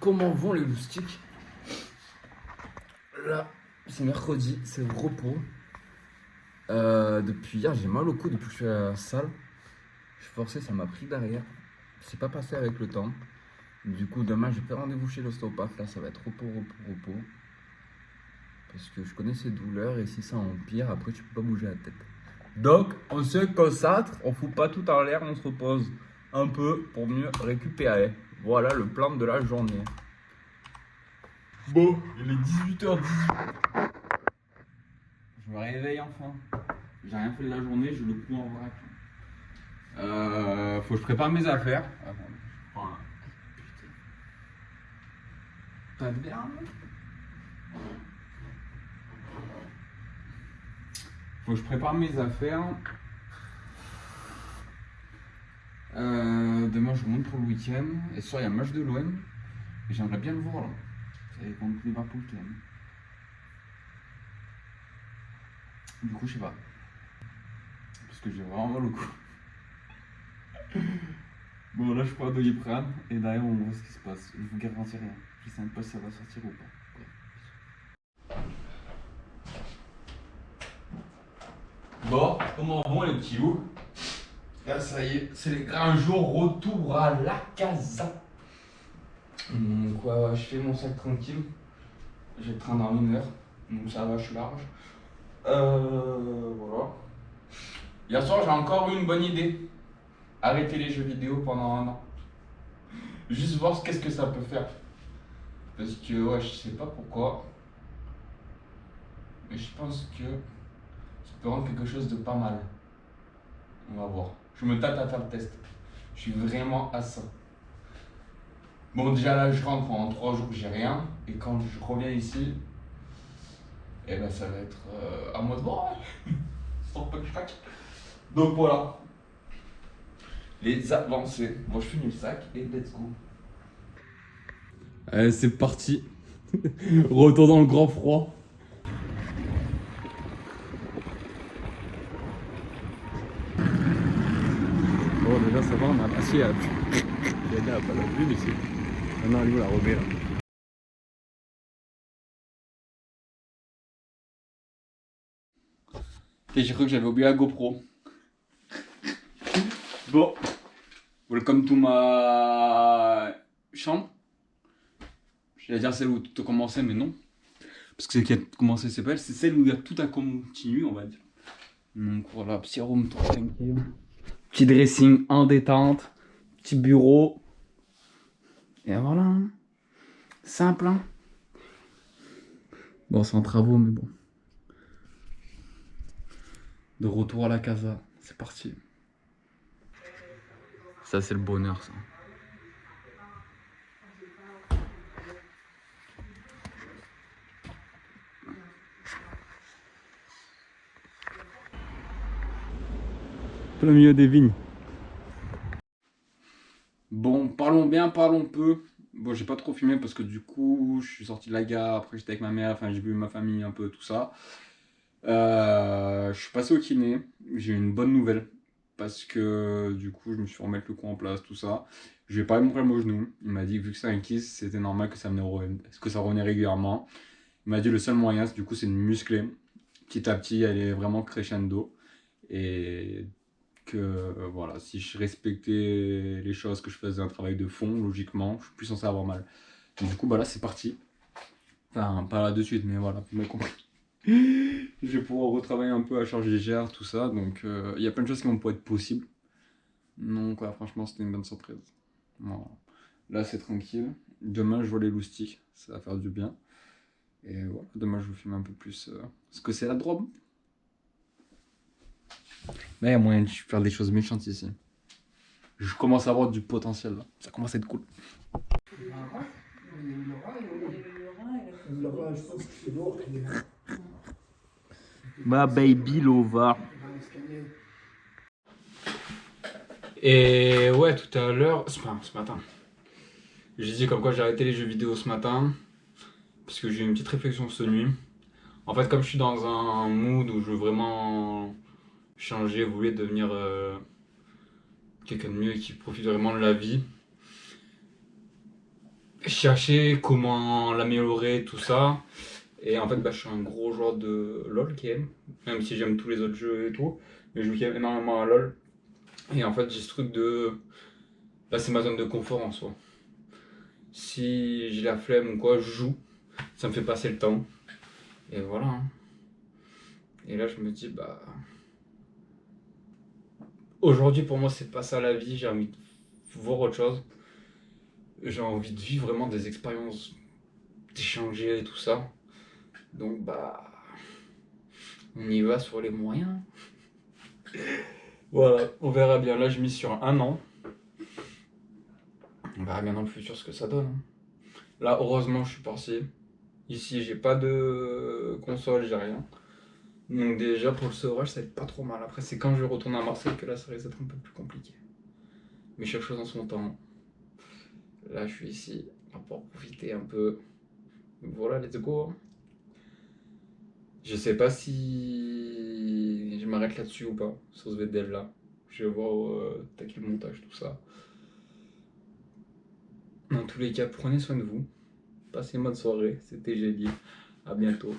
comment vont les loustiques? Là, c'est mercredi, c'est le repos. Depuis hier, j'ai mal au cou depuis que je suis à la salle. Je suis forcé, ça m'a pris derrière. C'est pas passé avec le temps. Du coup, demain, j'ai fait rendez-vous chez l'ostéopathe. Là, ça va être repos, repos, repos. Parce que je connais ces douleurs et si ça empire, après, tu peux pas bouger la tête. Donc, on se concentre, on fout pas tout en l'air, on se repose un peu pour mieux récupérer. Voilà le plan de la journée. Bon, il est 18h18. Je me réveille enfin. J'ai rien fait de la journée, j'ai le cou en vrac. Faut que je prépare mes affaires. Attends, je prends un... Putain. Pas de verre, là? Faut que je prépare mes affaires. Demain, je remonte pour le week-end. Et ce soir, il y a un match de l'OM. Et j'aimerais bien le voir là. C'est contre Liverpool quand même. Du coup, je sais pas. Parce que j'ai vraiment mal au cou. Bon, là, je prends un Doliprane. Et derrière, on voit ce qui se passe. Je vous garantis rien. Je sais même pas si ça va sortir ou pas. Bref. Bon, comment vont les petits loups? Là, ça y est, c'est les grands jours. Retour à la casa. Donc, ouais, je fais mon sac tranquille. J'ai le train dans 1 heure. Donc, ça va, je suis large. Voilà. Hier soir, j'ai encore eu une bonne idée. Arrêter les jeux vidéo pendant 1 an. Juste voir qu'est-ce que ça peut faire. Parce que, ouais, je sais pas pourquoi. Mais je pense que ça peut rendre quelque chose de pas mal. On va voir. Je me tâte à faire le test. Je suis vraiment à ça. Bon, déjà là, je rentre en 3 jours, j'ai rien. Et quand je reviens ici, et ben ça va être à moi de voir. Sans pas que je craque. Donc voilà. Les avancées. Moi, je finis le sac et let's go. Allez, c'est parti. Retour dans le grand froid. Bon, déjà, ça va, on a passé à la pluie. J'ai dit, pas la pluie, mais c'est. Maintenant, elle nous la remet là. Et j'ai cru que j'avais oublié la GoPro. Bon. Welcome to ma chambre. J'allais dire celle où tout a commencé, mais non. Parce que celle qui a commencé, c'est pas elle, c'est celle où il y a tout a continué, on va dire. Donc voilà, petit room tranquille. Petit dressing en détente. Petit bureau. Et voilà. Hein. Simple, hein. Bon, c'est en travaux, mais bon. De retour à la casa. C'est parti. Ça, c'est le bonheur, ça. Plein milieu des vignes. Bon, parlons bien, parlons peu. Bon, j'ai pas trop filmé parce que du coup, je suis sorti de la gare, après j'étais avec ma mère, enfin j'ai vu ma famille un peu, tout ça. Je suis passé au kiné, j'ai eu une bonne nouvelle. Parce que du coup, je me suis remettre le cou en place, tout ça. Je lui ai parlé de mon problème au genou. Il m'a dit que vu que c'est un kyste, c'était normal que ça revenait régulièrement. Il m'a dit le seul moyen, du coup, c'est de muscler. Petit à petit, elle est vraiment crescendo. Et que voilà, si je respectais les choses, que je faisais un travail de fond, logiquement, je suis plus censé avoir mal. Et du coup, bah là, c'est parti. Enfin, pas là de suite, mais voilà, vous m'avez compris. Je vais pouvoir retravailler un peu à charge légère, tout ça. Donc, il y a plein de choses qui vont pouvoir être possibles. Donc, ouais, franchement, c'était une bonne surprise. Voilà. Là, c'est tranquille. Demain, je vois les loustiques. Ça va faire du bien. Et voilà, demain, je vous filme un peu plus ce que c'est la drogue. Là, il y a moyen de faire des choses méchantes ici. Je commence à avoir du potentiel là. Ça commence à être cool. Ma baby Lova. Et ouais, tout à l'heure, enfin, ce matin, j'ai dit comme quoi j'ai arrêté les jeux vidéo ce matin. Parce que j'ai eu une petite réflexion cette nuit. En fait, comme je suis dans un mood où je veux vraiment changer, évoluer, devenir quelqu'un de mieux et qui profite vraiment de la vie. je cherchais comment l'améliorer, tout ça. Et en fait, bah, je suis un gros joueur de LoL qui aime, même si j'aime tous les autres jeux et tout. Mais je joue quand même énormément à LoL. Et en fait, j'ai ce truc de. Là, c'est ma zone de confort en soi. Si j'ai la flemme ou quoi, je joue. Ça me fait passer le temps. Et voilà, hein. Et là, je me dis, bah. Aujourd'hui, pour moi, c'est pas ça la vie. J'ai envie de voir autre chose. J'ai envie de vivre vraiment des expériences, d'échanger et tout ça. Donc, bah. On y va sur les moyens. Voilà, on verra bien. Là, je mise sur un an. On verra bien dans le futur ce que ça donne, hein. Là, heureusement, je suis parti. Ici, j'ai pas de console, j'ai rien. Donc, déjà, pour le sevrage, ça va être pas trop mal. Après, c'est quand je retourne à Marseille que là, ça risque d'être un peu plus compliqué. Mais chaque chose en son temps. Là, je suis ici pour profiter un peu. Voilà, let's go. Je sais pas si je m'arrête là-dessus ou pas, sur ce VDL là. Je vais voir taquer le montage, tout ça. Dans tous les cas, prenez soin de vous. Passez une bonne soirée. C'était Gélier. À bientôt.